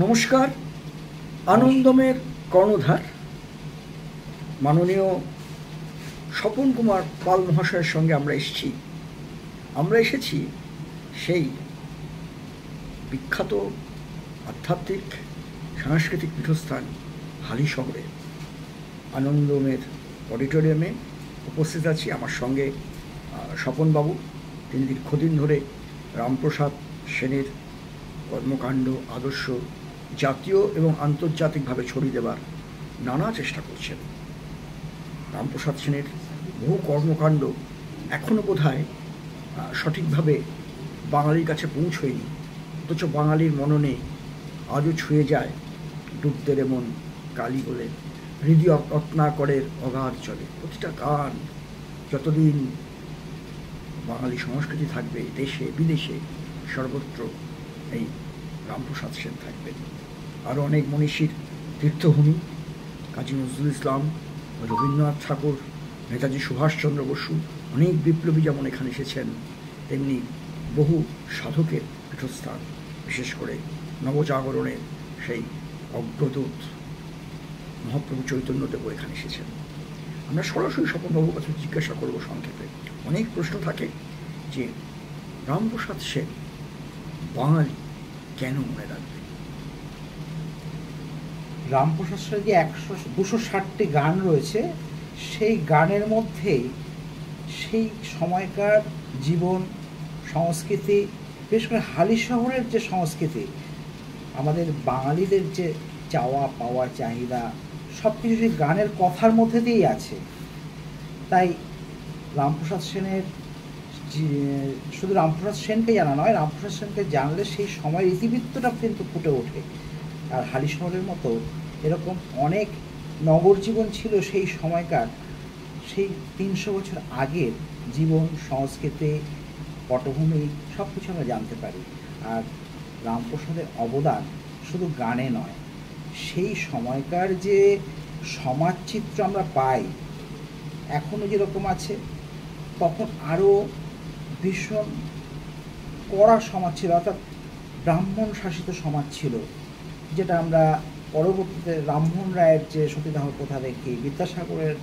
নমস্কার। আনন্দমের কর্ণধার মাননীয় স্বপন কুমার পাল মহাশয়ের সঙ্গে আমরা এসেছি সেই বিখ্যাত আধ্যাত্মিক সাংস্কৃতিক পীঠস্থান হালিশহরে আনন্দমের অডিটোরিয়ামে উপস্থিত আছি। আমার সঙ্গে স্বপনবাবু, তিনি দীর্ঘদিন ধরে রামপ্রসাদ সেনের কর্মকাণ্ড আদর্শ জাতীয় এবং আন্তর্জাতিকভাবে ছড়িয়ে দেবার নানা চেষ্টা করছেন। রামপ্রসাদ সেনের বহু কর্মকাণ্ড এখনও বোধহয় সঠিকভাবে বাঙালির কাছে পৌঁছয়নি, অথচ বাঙালির মননে আজও ছুঁয়ে যায় ডুবদের এমন কালী বলে হৃদয় রত্নাকরের অগাধ চলে। প্রতিটা গান, যতদিন বাঙালি সংস্কৃতি থাকবে দেশে বিদেশে সর্বত্র এই রামপ্রসাদ সেন থাকবেন। আরও অনেক মনীষীর তীর্থভূমি, কাজী নজরুল ইসলাম, রবীন্দ্রনাথ ঠাকুর, নেতাজি সুভাষচন্দ্র বসু, অনেক বিপ্লবী যেমন এখানে এসেছেন, তেমনি বহু সাধকের পীঠস্থান, বিশেষ করে নবজাগরণের সেই অগ্রদূত মহাপ্রভু চৈতন্যদেব এখানে এসেছেন। আমরা সরাসরি স্বপনবাবুর কাছে জিজ্ঞাসা করব সংক্ষেপে। অনেক প্রশ্ন থাকে যে রামপ্রসাদ সেন বাঙালি কেন মনে রাখবে? রামপ্রসাদ সেনের যে 260টি গান রয়েছে, সেই গানের মধ্যে সেই সময়কার জীবন, সংস্কৃতি, বিশেষ করে হালিশহরের যে সংস্কৃতি, আমাদের বাঙালিদের যে চাওয়া পাওয়া চাহিদা, সব কিছু সেই গানের কথার মধ্যে দিয়েই আছে। তাই রামপ্রসাদ সেনের শুধু রামপ্রসাদ সেনকে জানা নয়, রামপ্রসাদ সেনকে জানলে সেই সময়ের ইতিবৃত্তটা কিন্তু ফুটে ওঠে। আর হালিশহরের মতো এরকম অনেক নগর জীবন ছিল সেই সময়কার, সেই 300 বছর আগের জীবন, সংস্কৃতি, পটভূমি সব কিছু আমরা জানতে পারি। আর রামপ্রসাদের অবদান শুধু গানে নয়, সেই সময়কার যে সমাজচিত্র আমরা পাই এখনও যেরকম আছে, তখন আরও ভীষণ কড়া সমাজ ছিল, অর্থাৎ ব্রাহ্মণ শাসিত সমাজ ছিল, যেটা আমরা পরবর্তীতে রামমোহন রায়ের যে সতীদাহ প্রথা দেখি, বিদ্যাসাগরের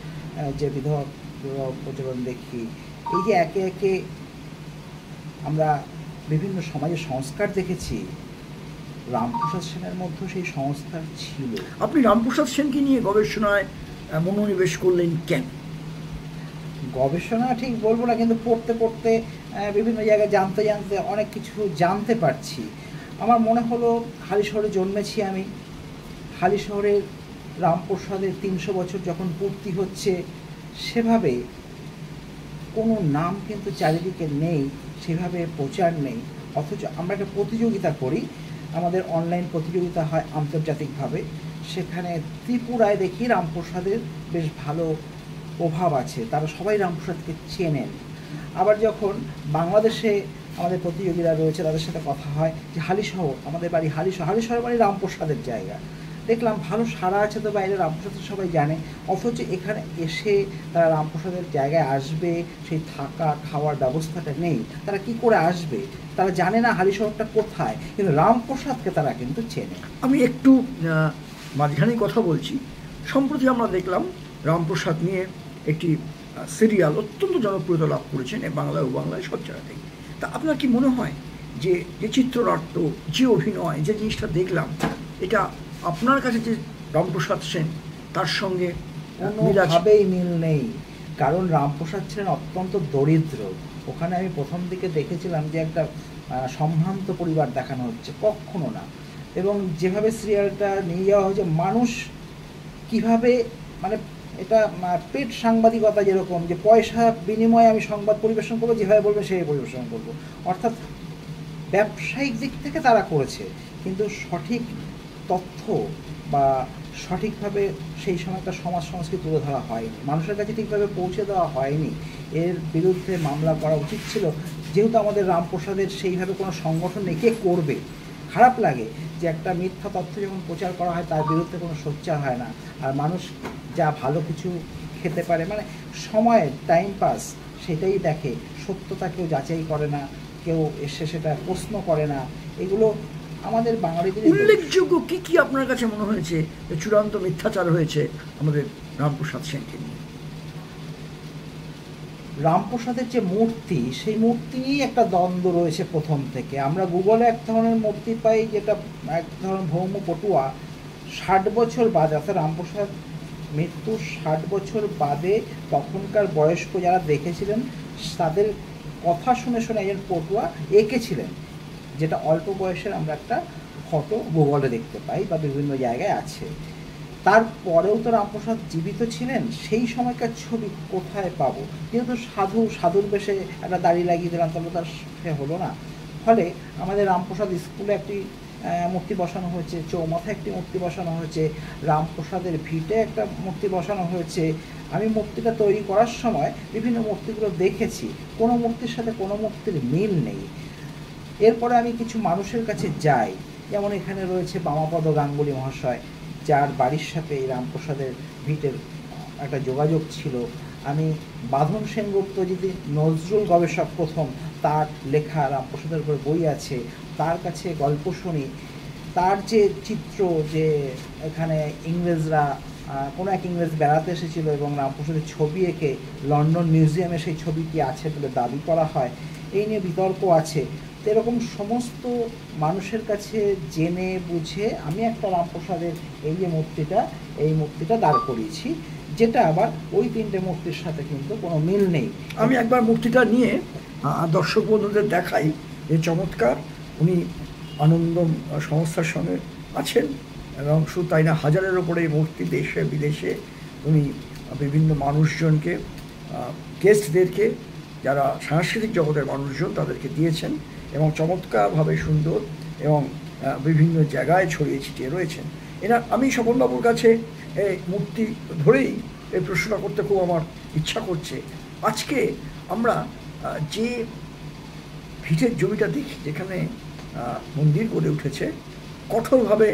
যে বিধবা প্রচলন দেখি, এই যে একে একে আমরা বিভিন্ন সমাজের সংস্কার দেখেছি, রামপ্রসাদ সেনের মধ্যে সেই সংস্কার ছিল। আপনি রামপ্রসাদ সেনকে নিয়ে গবেষণায় মনোনিবেশ করলেন কেন? গবেষণা ঠিক বলবো না, কিন্তু পড়তে পড়তে বিভিন্ন জায়গায় জানতে জানতে অনেক কিছু জানতে পারছি। আমার মনে হলো, হালিশহরে জন্মেছি আমি, হালিশহরের রামপ্রসাদের 300 বছর যখন পূর্তি হচ্ছে, সেভাবে কোনো নাম কিন্তু চারিদিকে নেই, সেভাবে প্রচার নেই। অথচ আমরা একটা প্রতিযোগিতা করি, আমাদের অনলাইন প্রতিযোগিতা হয় আন্তর্জাতিকভাবে, সেখানে ত্রিপুরায় দেখি রামপ্রসাদের বেশ ভালো প্রভাব আছে, তারা সবাই রামপ্রসাদকে চেনেন। আবার যখন বাংলাদেশে আমাদের প্রতিযোগীরা রয়েছে, তাদের সাথে কথা হয় যে হালিশহর, আমাদের বাড়ি হালিশহর মানে রামপ্রসাদের জায়গা, দেখলাম ভালো সারা আছে, তো বাইরে রামপ্রসাদ সবাই জানে, অথচ এখানে এসে তারা রামপ্রসাদের জায়গায় আসবে, সেই থাকা খাওয়ার ব্যবস্থাটা নেই। তারা কি করে আসবে? তারা জানে না হালিশহরটা কোথায়, কিন্তু রামপ্রসাদকে তারা কিন্তু চেনে। আমি একটু মাঝখানেই কথা বলছি। সম্প্রতি আমরা দেখলাম রামপ্রসাদ নিয়ে একটি সিরিয়াল অত্যন্ত জনপ্রিয়তা লাভ করেছেন বাংলায় ও বাংলায় সব জায়গাতেই। তা আপনার কি মনে হয় যে চিত্রনাট্য, যে অভিনয়, যে জিনিসটা দেখলাম, এটা আপনার কাছে যে রামপ্রসাদ সেন, তার সঙ্গে কোনোভাবেই মিল নেই? কারণ রামপ্রসাদ ছিলেন অত্যন্ত দরিদ্র। ওখানে আমি প্রথম দিকে দেখেছিলাম যে একটা সম্ভ্রান্ত পরিবার দেখানো হচ্ছে, কখনো না। এবং যেভাবে সিরিয়ালটা নিয়ে যাওয়া হয়েছে, মানুষ কিভাবে, মানে এটা পেট সাংবাদিকতা, যেরকম যে পয়সা বিনিময়ে আমি সংবাদ পরিবেশন করবো, যেভাবে বলবে সেই পরিবেশন করবো, অর্থাৎ ব্যবসায়িক দিক থেকে তারা করেছে, কিন্তু সঠিক তথ্য বা সঠিকভাবে সেই সময়কার সমাজ সংস্কৃতি তুলে ধরা হয়নি, মানুষের কাছে ঠিকভাবে পৌঁছে দেওয়া হয়নি। এর বিরুদ্ধে মামলা করা উচিত ছিল, যেহেতু আমাদের রামপ্রসাদের সেইভাবে কোনো সংগঠন নেই, কে করবে? খারাপ লাগে যে একটা মিথ্যা তথ্য যখন প্রচার করা হয়, তার বিরুদ্ধে কোনো সোচ্চার হয় না। আর মানুষ যা ভালো কিছু খেতে পারে, মানে সময়ের টাইম পাস, সেটাই দেখে, সত্যতা কেউ যাচাই করে না, কেউ এসে সেটা প্রশ্ন করে না। এগুলো আমাদের বাঙালিদের উল্লেখযোগ্য কি কি আপনার কাছে মনে হয়েছে যে চূড়ান্ত মিথ্যাচার হয়েছে আমাদের রামপ্রসাদ সেনকে নিয়ে? রামপ্রসাদের যে মূর্তি, সেই মূর্তি নিয়েই একটা দ্বন্দ্ব রয়েছে প্রথম থেকে। আমরা গুগলে এক ধরনের মূর্তি পাই, যেটা এক ধরনের ভৌম পটুয়া 60 বছর বাদে, অর্থাৎ রামপ্রসাদ মৃত্যুর 60 বছর বাদে তখনকার বয়স্ক যারা দেখেছিলেন তাদের কথা শুনে শুনে একজন পটুয়া এঁকেছিলেন, যেটা অল্প বয়সের আমরা একটা ফটো গুগলে দেখতে পাই বা বিভিন্ন জায়গায় আছে। তারপরেও তো রামপ্রসাদ জীবিত ছিলেন, সেই সময়কার ছবি কোথায় পাবো? যেহেতু সাধুর বেশে একটা দাড়ি লাগিয়ে দিলাম, তাহলে তার সে হলো না। ফলে আমাদের রামপ্রসাদ স্কুলে একটি মূর্তি বসানো হয়েছে, চৌমাথায় একটি মূর্তি বসানো হয়েছে, রামপ্রসাদের ভিটে একটা মূর্তি বসানো হয়েছে। আমি মূর্তিটা তৈরি করার সময় বিভিন্ন মূর্তিগুলো দেখেছি, কোনো মূর্তির সাথে কোনো মূর্তির মিল নেই। এরপরে আমি কিছু মানুষের কাছে যাই, যেমন এখানে রয়েছে বামাপদ গাঙ্গুলী মহাশয়, যার বাড়ির সাথে এই রামপ্রসাদের ভিটের একটা যোগাযোগ ছিল। আমি বাঁধন সেনগুপ্ত, যদি নজরুল গবেষক প্রথম, তার লেখা রামপ্রসাদের উপর বই আছে, তার কাছে গল্প শুনি। তার যে চিত্র, যে এখানে ইংরেজরা কোনো এক ইংরেজ বেড়াতে এসেছিল এবং রামপ্রসাদের ছবি এঁকে লন্ডন মিউজিয়ামে সেই ছবিটি আছে বলে দাবি করা হয়, এই নিয়ে বিতর্ক আছে। তো এরকম সমস্ত মানুষের কাছে জেনে বুঝে আমি একটা রামপ্রসাদের এই যে মূর্তিটা, এই মূর্তিটা দাঁড় করিয়েছি, যেটা আবার ওই 3টে মূর্তির সাথে কিন্তু কোনো মিল নেই। আমি একবার মূর্তিটা নিয়ে দর্শক বন্ধুদের দেখাই, যে চমৎকার। উনি আনন্দ সংস্থার সঙ্গে আছেন, এবং শুধু তাই না, হাজারের ওপরে এই মূর্তি দেশে বিদেশে উনি বিভিন্ন মানুষজনকে, গেস্টদেরকে, যারা সাংস্কৃতিক জগতের মানুষজন, তাদেরকে দিয়েছেন, এবং চমৎকারভাবে সুন্দর এবং বিভিন্ন জায়গায় ছড়িয়ে ছিটিয়ে রয়েছেন। আমি স্বপনবাবুর কাছে এই মূর্তি ধরেই এই প্রশ্নটা করতে খুব আমার ইচ্ছা করছে। আজকে আমরা যে ভিটের জমিটা দেখি, যেখানে মন্দির গড়ে উঠেছে, কঠোরভাবে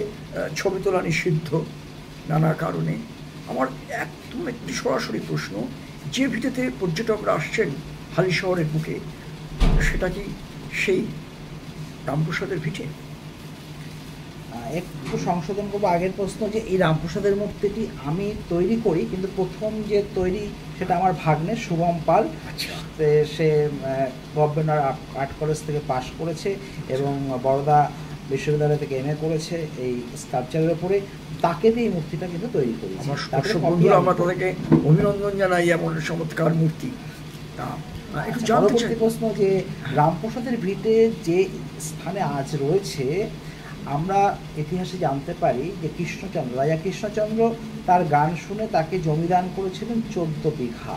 ছবি তোলা নিষিদ্ধ নানা কারণে। আমার একদম একটি সরাসরি প্রশ্ন, যে ভিটেতে পর্যটকরা আসছেন হালি শহরের বুকে, সেটা কি সেই রামপ্রসাদের ভিটে? একটু সংশোধন করবো আগের প্রশ্ন, যে এই রামপ্রসাদের মূর্তিটি আমি তৈরি করি, কিন্তু প্রথম যে তৈরি সেটা আমার ভাগ্নে শুভম পাল। সে গভর্নমেন্ট আর্ট কলেজ থেকে পাশ করেছে এবং বরোদা বিশ্ববিদ্যালয় থেকে MA করেছে এই স্কাল্পচারের উপরে। তাকে দিয়ে এই মূর্তিটা কিন্তু তৈরি করি। আমার দর্শক বন্ধুরা, আমরা তাদেরকে অভিনন্দন জানাই এমন চমৎকার মূর্তি। পরবর্তী প্রশ্ন, যে রামপ্রসাদের ভিটে যে স্থানে আজ রয়েছে, আমরা ইতিহাসে জানতে পারি যে কৃষ্ণচন্দ্র, রাজা কৃষ্ণচন্দ্র তার গান শুনে তাকে জমিদান করেছিলেন 14 বিঘা।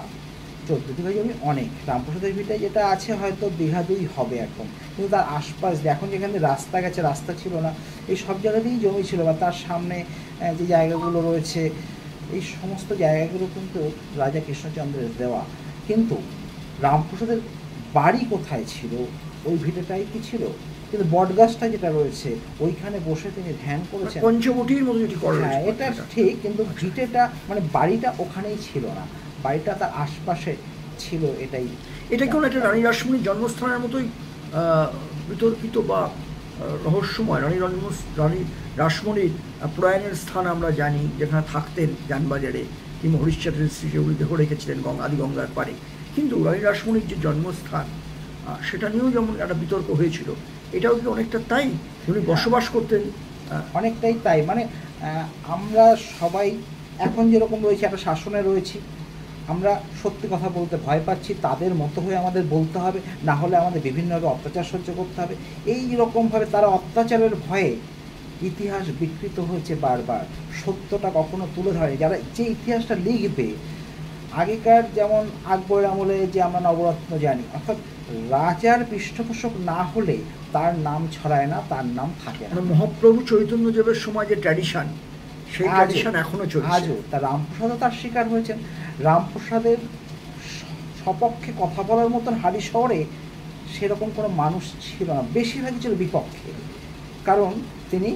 14 বিঘা জমি অনেক। রামপ্রসাদের ভিটে যেটা আছে হয়তো 2 বিঘা হবে এখন, কিন্তু তার আশপাশ এখন যেখানে রাস্তা গেছে, রাস্তা ছিল না, এই সব জায়গাতেই জমি ছিল, বা তার সামনে যে জায়গাগুলো রয়েছে, এই সমস্ত জায়গাগুলো কিন্তু রাজা কৃষ্ণচন্দ্রের দেওয়া। কিন্তু রামপ্রসাদের বাড়ি কোথায় ছিল? ওই ভিটেটাই কি ছিল? কিন্তু বটগাছটা যেটা রয়েছে, ওইখানে বসে তিনি ধ্যান করেছেন, পঞ্চবটির মতো যেটি করা। হ্যাঁ, এটা ঠিক, কিন্তু ভিটেটা মানে বাড়িটা ওখানেই ছিল না, বাড়িটা তার আশপাশে ছিল। এটা কেউ একটা রানী রাসমণির জন্মস্থানের মতোই বিতর্কিত বা রহস্যময়। রানী রাসমণির প্রয়াণের স্থান আমরা জানি, যেখানে থাকতেন যানবাজারে, কিংবা হরিশ্চন্দ্রের স্ত্রীকে উনি দেহ রেখেছিলেন আদিগঙ্গার পাড়ে। কিন্তু রানী রাসমণির যে জন্মস্থান, সেটা নিয়েও যেমন একটা বিতর্ক হয়েছিল, এটাও কি অনেকটা তাই? উনি বসবাস করতেন অনেকটাই তাই। মানে আমরা সবাই এখন যেরকম রয়েছে, একটা শাসনে রয়েছি, আমরা সত্যি কথা বলতে ভয় পাচ্ছি, তাদের মতো হয়ে আমাদের বলতে হবে, না হলে আমাদের বিভিন্নভাবে অত্যাচার সহ্য করতে হবে। এই রকমভাবে তারা অত্যাচারের ভয়ে ইতিহাস বিকৃত হয়েছে বারবার, সত্যটা কখনো তুলে ধরে। যারা যে ইতিহাসটা লিখবে, আগেকার যেমন আকবরের আমলে যে আমরা নবরত্ন জানি, অর্থাৎ রাজার পৃষ্ঠপোষক না হলে তার নাম ছড়ায় না, তার নাম থাকে না। মহাপ্রভু চৈতন্যদেবের সময় যে ট্র্যাডিশন, সেই ট্র্যাডিশন এখনো চলছে আজও। তা রামপ্রসাদও তার শিকার হয়েছেন। রামপ্রসাদের সপক্ষে কথা বলার মতন হালি শহরে সেরকম কোনো মানুষ ছিল না, বেশিরভাগই ছিল বিপক্ষে। কারণ তিনি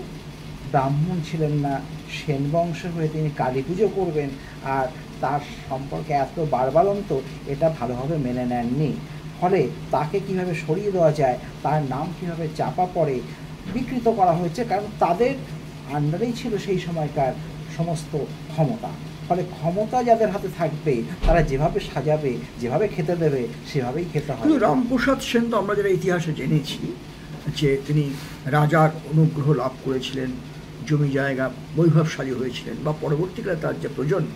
ব্রাহ্মণ ছিলেন না, সেন বংশ হয়ে তিনি কালী পুজো করবেন, আর তার সম্পর্কে এত বারবারন্ত, এটা ভালোভাবে মেনে নেননি। ফলে তাকে কিভাবে সরিয়ে দেওয়া যায়, তার নাম কিভাবে চাপা পড়ে, বিকৃত করা হয়েছে, কারণ তাদের আন্ডারেই ছিল সেই সময়কার সমস্ত ক্ষমতা। ফলে ক্ষমতা যাদের হাতে থাকবে তারা যেভাবে সাজাবে, যেভাবে খেতে দেবে, সেভাবেই খেতে হবে। কিন্তু রামপ্রসাদ সেন তো আমরা যারা ইতিহাসে জেনেছি যে তিনি রাজার অনুগ্রহ লাভ করেছিলেন, জমি জায়গা বৈভবশালী হয়েছিলেন, বা পরবর্তীকালে তার যে প্রজন্ম,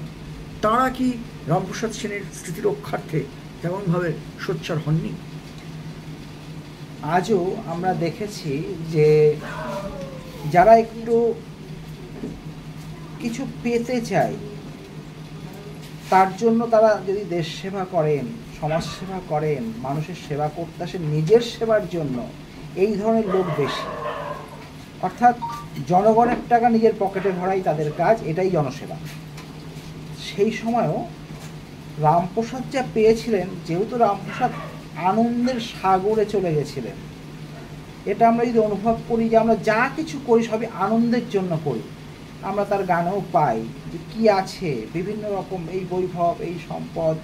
তাঁরা কি রামপ্রসাদ সেনের স্মৃতি রক্ষার্থে তেমনভাবে সোচ্চার হননি? আজও আমরা দেখেছি যে যারা একটু কিছু পেতে চায়, তার জন্য তারা যদি দেশ সেবা করেন, সমাজ সেবা করেন, মানুষের সেবা করতে আসে নিজের সেবার জন্য, এই ধরনের লোক বেশি। অর্থাৎ জনগণের টাকা নিজের পকেটে ভরাই তাদের কাজ, এটাই জনসেবা। সেই সময়ও রামপ্রসাদ যা পেয়েছিলেন, যেহেতু রামপ্রসাদ আনন্দের সাগরে চলে গেছিলেন, এটা আমরা যদি অনুভব করি যে আমরা যা কিছু করি সবই আনন্দের জন্য করি। আমরা তার গানেও পাই যে কী আছে, বিভিন্ন রকম এই বৈভব, এই সম্পদ।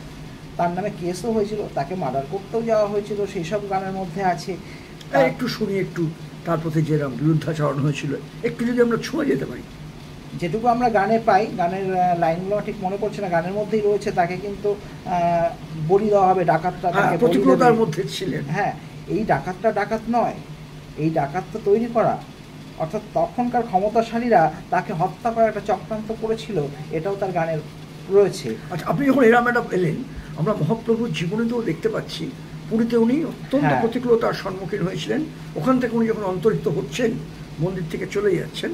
তার নামে কেসও হয়েছিল, তাকে মার্ডার করতেও যাওয়া হয়েছিল, সেই সব গানের মধ্যে আছে। একটু শুনি, একটু তার প্রতি যে বিরুদ্ধাচরণ হয়েছিল একটু যদি আমরা ছুঁয়ে যেতে পারি। যেটুকু আমরা গানে পাই, গানের লাইনগুলো ঠিক মনে পড়ছে না, গানের মধ্যেই রয়েছে তাকে কিন্তু বলি দেওয়া হবে, ডাকাতটা তাকে প্রতিকূলতার মধ্যে ছিলেন। হ্যাঁ, এই ডাকাতটা ডাকাত নয়, এই ডাকাতটা তৈরি করা। অর্থাৎ তখনকার ক্ষমতাশালীরা তাকে হত্যা করার একটা চক্রান্ত করেছিল, এটাও তার গানের রয়েছে। আচ্ছা, আপনি যখন এরম একটা পেলেন, আমরা মহাপ্রভুর জীবনীতেও দেখতে পাচ্ছি পুরীতে উনি অত্যন্ত প্রতিকূলতার সম্মুখীন হয়েছিলেন। ওখান থেকে উনি যখন অন্তর্হিত হচ্ছেন, মন্দির থেকে চলে যাচ্ছেন,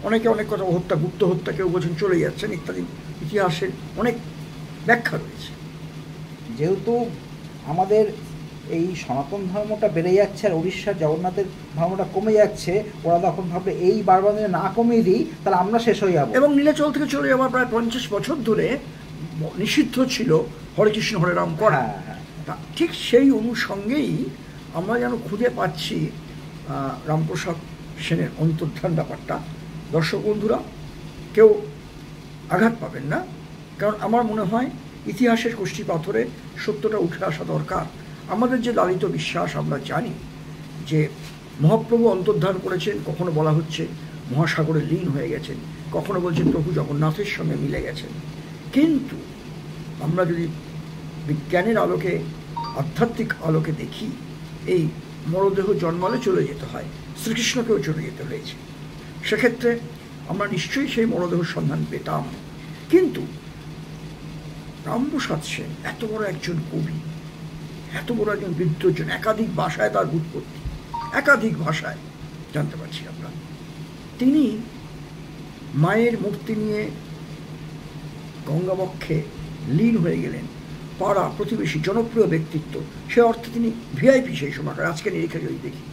অনেকে অনেক কথা, হত্যা, গুপ্ত হত্যা, কেউ বলছেন চলে যাচ্ছেন ইত্যাদি, ইতিহাসের অনেক ব্যাখ্যা রয়েছে। যেহেতু আমাদের এই সনাতন ধর্মটা বেড়ে যাচ্ছে আর উড়িষ্যার জগন্নাথের ধর্মটা কমে যাচ্ছে, ওরা তখন ভাবলে এই বারবার না কমিয়ে দিই তাহলে আমরা শেষ হয়ে যাবো। এবং নীলাচল থেকে চলে যাওয়ার প্রায় 50 বছর ধরে নিষিদ্ধ ছিল হরে কৃষ্ণ হরে রাম করা। ঠিক সেই অনুষঙ্গেই আমরা যেন খুঁজে পাচ্ছি রামপ্রসাদ সেনের অন্তর্ধান ব্যাপারটা। দর্শক বন্ধুরা, কেউ আঘাত পাবেন না, কারণ আমার মনে হয় ইতিহাসের কষ্টি পাথরে সত্যটা উঠে আসা দরকার। আমাদের যে লালিত বিশ্বাস, আমরা জানি যে মহাপ্রভু অন্তর্ধান করেছেন, কখনো বলা হচ্ছে মহাসাগরে লীন হয়ে গেছেন, কখনো বলছেন প্রভু জগন্নাথের সঙ্গে মিলে গেছেন। কিন্তু আমরা যদি বিজ্ঞানের আলোকে, আধ্যাত্মিক আলোকে দেখি, এই মরদেহ জন্মালে চলে যেতে হয়, শ্রীকৃষ্ণকেও চলে যেতে হয়েছে। সেক্ষেত্রে আমরা নিশ্চয়ই সেই মরদেহ সন্ধান পেতাম। কিন্তু রামপ্রসাদ সেন এত বড় একজন কবি, এত বড় একজন বিদ্বজ্জন, একাধিক ভাষায় তার উৎপত্তি, একাধিক ভাষায় জানতে পারছি আমরা। তিনি মায়ের মূর্তি নিয়ে গঙ্গাবক্ষে লীন হয়ে গেলেন, পাড়া প্রতিবেশী জনপ্রিয় ব্যক্তিত্ব, সে অর্থে তিনি ভিআইপি সেই সময়কার। আজকে নিরিখে যদি দেখি,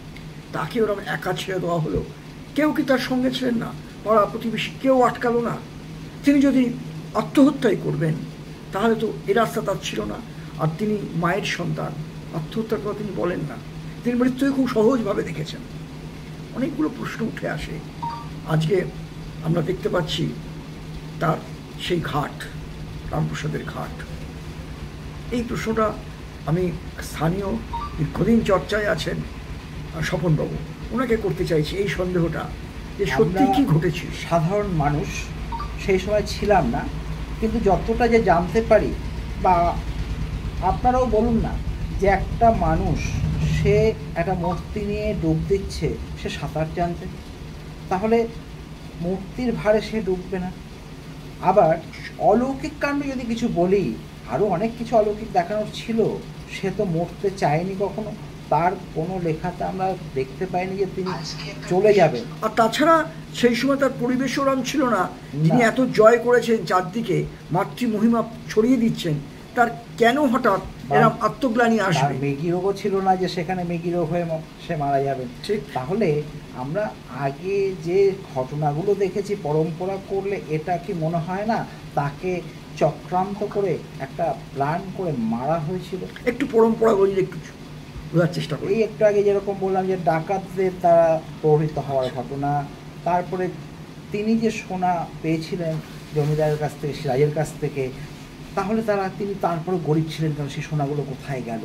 তাকে ওরকম একা ছেড়ে দেওয়া হলো, কেউ কি তার সঙ্গে ছিলেন না? পাড়া প্রতিবেশী কেউ আটকালো না। তিনি যদি আত্মহত্যাই করবেন তাহলে তো এ রাস্তা তার ছিল না। আর তিনি মায়ের সন্তান, আত্মহত্যার কথা তিনি বলেন না, তিনি মৃত্যুকে খুব সহজভাবে দেখেছেন। অনেকগুলো প্রশ্ন উঠে আসে। আজকে আমরা দেখতে পাচ্ছি তার সেই ঘাট, রামপ্রসাদের ঘাট। এই প্রশ্নটা আমি স্থানীয় দীর্ঘদিন চর্চায় আছেন স্বপনবাবু, ওনাকে করতে চাইছি এই সন্দেহটা যে সত্যি কি ঘটেছিল। সাধারণ মানুষ সেই সময় ছিলাম না, কিন্তু যতটা যে জানতে পারি, বা আপনারাও বলুন না, যে একটা মানুষ সে একটা মূর্তি নিয়ে ডুব দিচ্ছে, সে সাঁতার জানতে, তাহলে মূর্তির ভারে সে ডুববে না। আবার অলৌকিক কাণ্ড যদি কিছু বলি, আরও অনেক কিছু অলৌকিক দেখানোর ছিল, সে তো মরতে চায়নি কখনো, তার কোনো লেখাতে আমরা দেখতে পাইনি যে তিনি চলে যাবেন। আর তাছাড়া সেই সময় তার পরিবেশ ওরম ছিল না, তিনি এত জয় করেছেন, চারদিকে মাতৃমহিমা ছড়িয়ে দিচ্ছেন, তার কেন হঠাৎ এরকম আত্মগ্লানি আসবে? মেগি রোগও ছিল না যে সেখানে মেগি রোগ হয়ে সে মারা যাবেন। ঠিক। তাহলে আমরা আগে যে ঘটনাগুলো দেখেছি, পরম্পরা করলে এটা কি মনে হয় না তাকে চক্রান্ত করে একটা প্ল্যান করে মারা হয়েছিল? একটু পরম্পরা বললে একটু বোঝার চেষ্টা করি। এই একটু আগে যেরকম বললাম যে ডাকাতদের দ্বারা প্রভাবিত হওয়ার ঘটনা, তারপরে তিনি যে সোনা পেয়েছিলেন জমিদারের কাছ থেকে, সিরাজের কাছ থেকে, তাহলে তিনি তারপরে গরিব ছিলেন, কারণ সেই সোনাগুলো কোথায় গেল?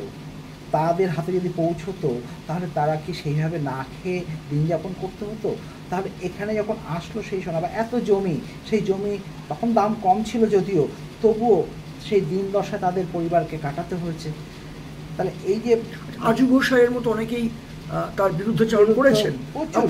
তাদের হাতে যদি পৌঁছতো তাহলে তারা কি সেইভাবে না খেয়ে দিন যাপন করতে হতো? তাহলে এখানে যখন আসলো সেই সোনা বা এত জমি, সেই জমি তখন দাম কম ছিল যদিও, তবুও সেই দিন দশা তাদের পরিবারকে কাটাতে হয়েছে। তাহলে এই যে আজু গোসাইয়ের মতো অনেকেই তার বিরুদ্ধাচরণ করেছেন,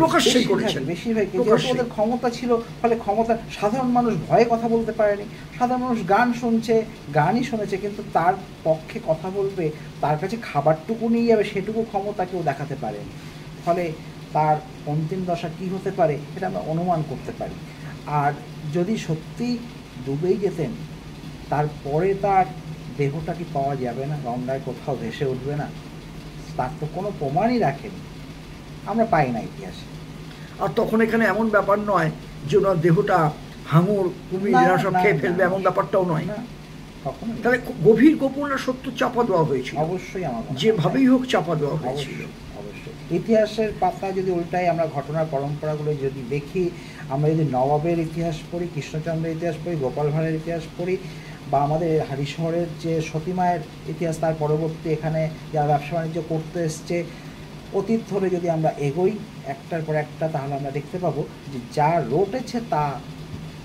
প্রকাশ্যেই করেছেন, বেশিরভাগ যেহেতু ওদের ক্ষমতা ছিল, ফলে ক্ষমতা, সাধারণ মানুষ ভয়ে কথা বলতে পারেনি। সাধারণ মানুষ গান শুনছে, গানই শুনেছে, কিন্তু তার পক্ষে কথা বলবে, তার কাছে খাবারটুকু নিয়ে যাবে, সেটুকু ক্ষমতা কেউ দেখাতে পারেনি। ফলে তার অন্তিম দশা কী হতে পারে এটা আমরা অনুমান করতে পারি। আর যদি সত্যি ডুবেই যেতেন, তারপরে তার দেহটা কি পাওয়া যাবে না, গঙ্গায় কোথাও ভেসে উঠবে না? তার তো কোনো প্রমাণই রাখেনি, আমরা পাই না ইতিহাসে। আর তখন এখানে এমন ব্যাপার নয় যে ওনার দেহটা হাঙর কুমির এরা সব খেয়ে ফেলবে, এমন ব্যাপারটাও নয়। তাহলে গভীর গোপন সত্য চাপা দেওয়া হয়েছিল, অবশ্যই আমার যেভাবেই হোক চাপা দেওয়া হয়েছিল। অবশ্যই ইতিহাসের পাতা যদি উল্টাই, আমরা ঘটনার পরম্পরাগুলো যদি দেখি, আমরা যদি নবাবের ইতিহাস পড়ি, কৃষ্ণচন্দ্রের ইতিহাস পড়ি, গোপাল ভাঁড়ের ইতিহাস পড়ি, বা আমাদের হালিশহরের যে সতীমায়ের ইতিহাস, তার পরবর্তী এখানে যারা ব্যবসা বাণিজ্য করতে এসছে, অতীত ধরে যদি আমরা এগোই একটার পর একটা, তাহলে আমরা দেখতে পাবো যে যা রটেছে তা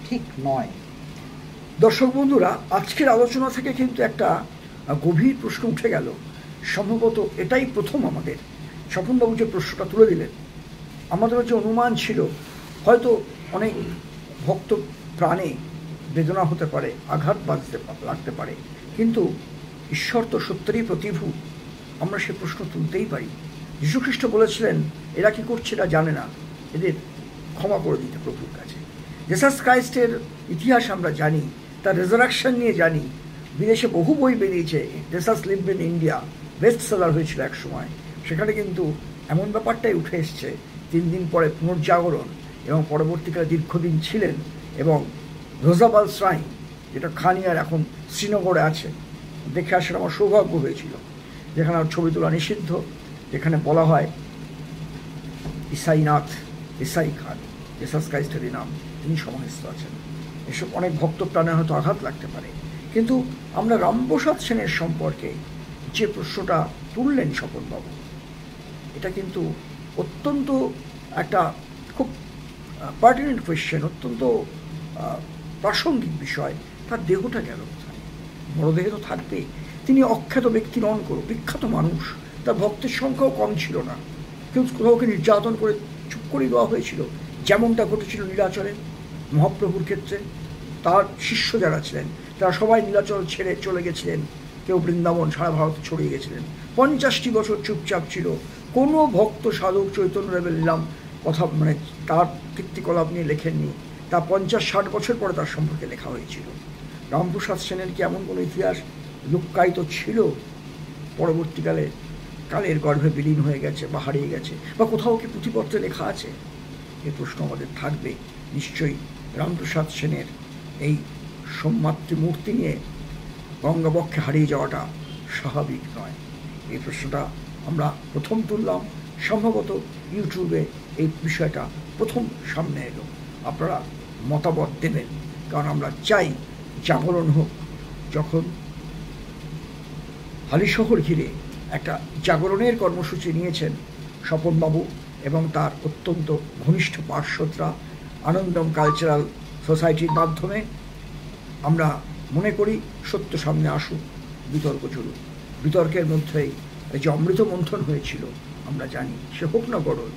ঠিক নয়। দর্শক বন্ধুরা, আজকের আলোচনা থেকে কিন্তু একটা গভীর প্রশ্ন উঠে গেল। সম্ভবত এটাই প্রথম আমাদের স্বপনবাবু যে প্রশ্নটা তুলে দিলেন, আমাদের যে অনুমান ছিল, হয়তো অনেক ভক্ত প্রাণে বেদনা হতে পারে, আঘাত লাগতে পারে, কিন্তু ঈশ্বর তো সত্যেরই প্রতিভূ, আমরা সে প্রশ্ন তুলতেই পারি। যীশুখ্রিস্ট বলেছিলেন, এরা কি করছে এরা জানে না, এদের ক্ষমা করে দিতে প্রভুর কাছে। জেসাস ক্রাইস্টের ইতিহাস আমরা জানি, তার রেজারাকশন নিয়ে জানি, বিদেশে বহু বই বেরিয়েছে। Jesus lived in India best seller হয়েছিল এক সময়। সেখানে কিন্তু এমন ব্যাপারটাই উঠে এসছে, 3 দিন পরে পুনর্জাগরণ, এবং পরবর্তীকালে দীর্ঘদিন ছিলেন। এবং রোজাবাল শ্রাইন, যেটা খানিয়ার এখন শ্রীনগরে আছে, দেখে আসার আমার সৌভাগ্য হয়েছিল, যেখানে আর ছবি তোলা নিষিদ্ধ, যেখানে বলা হয় ইসাইনাথ, ইসাই খান, জেসাস ক্রাইস্টেরই নাম, তিনি সমাহিত আছেন। এসব অনেক ভক্ত প্রাণে হয়তো আঘাত লাগতে পারে, কিন্তু আমরা রামপ্রসাদ সেনের সম্পর্কে যে প্রশ্নটা তুললেন স্বপনবাবু, এটা কিন্তু অত্যন্ত একটা খুব পার্টিনেন্ট কোয়েশ্চেন, অত্যন্ত প্রাসঙ্গিক বিষয়। তার দেহটা গেল কোথায়? মরদেহ তো থাকবে। তিনি অখ্যাত ব্যক্তি নন, করো বিখ্যাত মানুষ, তার ভক্তের সংখ্যাও কম ছিল না, কিন্তু কোথাওকে নির্যাতন করে চুপ করে দেওয়া হয়েছিল, যেমনটা ঘটেছিল নীলাচলে মহাপ্রভুর ক্ষেত্রে। তার শিষ্য যারা ছিলেন তারা সবাই নীলাচল ছেড়ে চলে গেছিলেন, কেউ বৃন্দাবন, সারা ভারতে ছড়িয়ে গেছিলেন। 50টি বছর চুপচাপ ছিল, কোনো ভক্ত সাধক চৈতন্যদেবের লীলাম কথা মানে তার কীর্তিকলাপ নিয়ে লেখেননি। তা 50-60 বছর পরে তার সম্পর্কে লেখা হয়েছিল। রামপ্রসাদ সেনের কি এমন কোনো ইতিহাস লুক্কায়িত ছিল, পরবর্তীকালে কালের গর্ভে বিলীন হয়ে গেছে বা হারিয়ে গেছে, বা কোথাও কি পুঁথিপত্রে লেখা আছে? এই প্রশ্ন আমাদের থাকবে। নিশ্চয়ই রামপ্রসাদ সেনের এই সোমমাতৃ মূর্তি নিয়ে গঙ্গাবক্ষে হারিয়ে যাওয়াটা স্বাভাবিক নয়। এই প্রশ্নটা আমরা প্রথম তুললাম, সম্ভবত ইউটিউবে এই বিষয়টা প্রথম সামনে এলো। আপনারা মতামত দেবেন, কারণ আমরা চাই জাগরণ হোক। যখন হালিশহর ঘিরে একটা জাগরণের কর্মসূচি নিয়েছেন স্বপনবাবু এবং তার অত্যন্ত ঘনিষ্ঠ পার্শ্বদরা আনন্দম কালচারাল সোসাইটির মাধ্যমে, আমরা মনে করি সত্য সামনে আসুক, বিতর্ক চলুক। বিতর্কের মধ্যেই যে অমৃত মন্থন হয়েছিল আমরা জানি, সে হোক না গরল,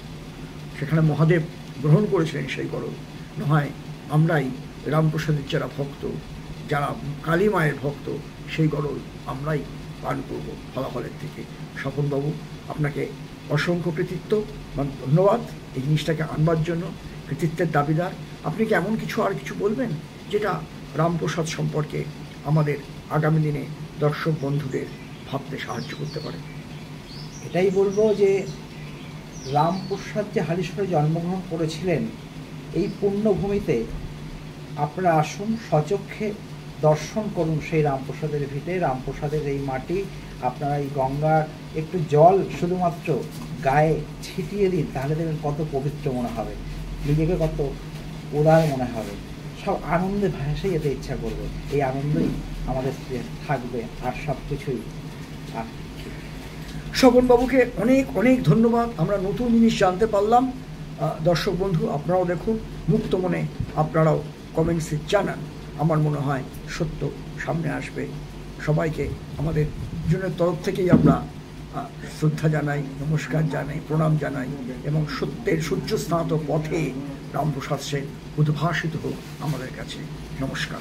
সেখানে মহাদেব গ্রহণ করেছিলেন সেই গরল। নয় আমরাই রামপ্রসাদের যারা ভক্ত, যারা কালী মায়ের ভক্ত, সেই গরল আমরাই পান করব ফলাফলের থেকে। স্বপনবাবু, আপনাকে অসংখ্য কৃতিত্ব, ধন্যবাদ এই জিনিসটাকে আনবার জন্য, কৃতিত্বের দাবিদার। আপনি কি এমন কিছু আর কিছু বলবেন যেটা রামপ্রসাদ সম্পর্কে আমাদের আগামী দিনে দর্শক বন্ধুদের ভাবতে সাহায্য করতে পারে? এটাই বলবো যে রামপ্রসাদ যে হালিশহরে জন্মগ্রহণ করেছিলেন, এই পুণ্যভূমিতে আপনারা আসুন, সচক্ষে দর্শন করুন সেই রামপ্রসাদের ভিটে, রামপ্রসাদের এই মাটি। আপনারা এই গঙ্গার একটু জল শুধুমাত্র গায়ে ছিটিয়ে দিন, তাহলে দেখবেন কত পবিত্র মনে হবে, নিজেকে কত উদার মনে হবে, সব আনন্দে ভাসে যেতে ইচ্ছা করবে। এই আনন্দই আমাদের থাকবে, আর সব কিছুই। স্বপনবাবুকে অনেক অনেক ধন্যবাদ। আমরা নতুন জিনিস জানতে পারলাম। দর্শক বন্ধু, আপনারাও দেখুন, মুক্ত মনে আপনারাও কমেন্টসে জানান। আমার মনে হয় সত্য সামনে আসবে। সবাইকে আমাদের জনের তরফ থেকেই আমরা শ্রদ্ধা জানাই, নমস্কার জানাই, প্রণাম জানাই এবং সত্যের সূর্যস্নাত পথে রামপ্রসাদ সেন উদ্ভাসিত হোক আমাদের কাছে। নমস্কার।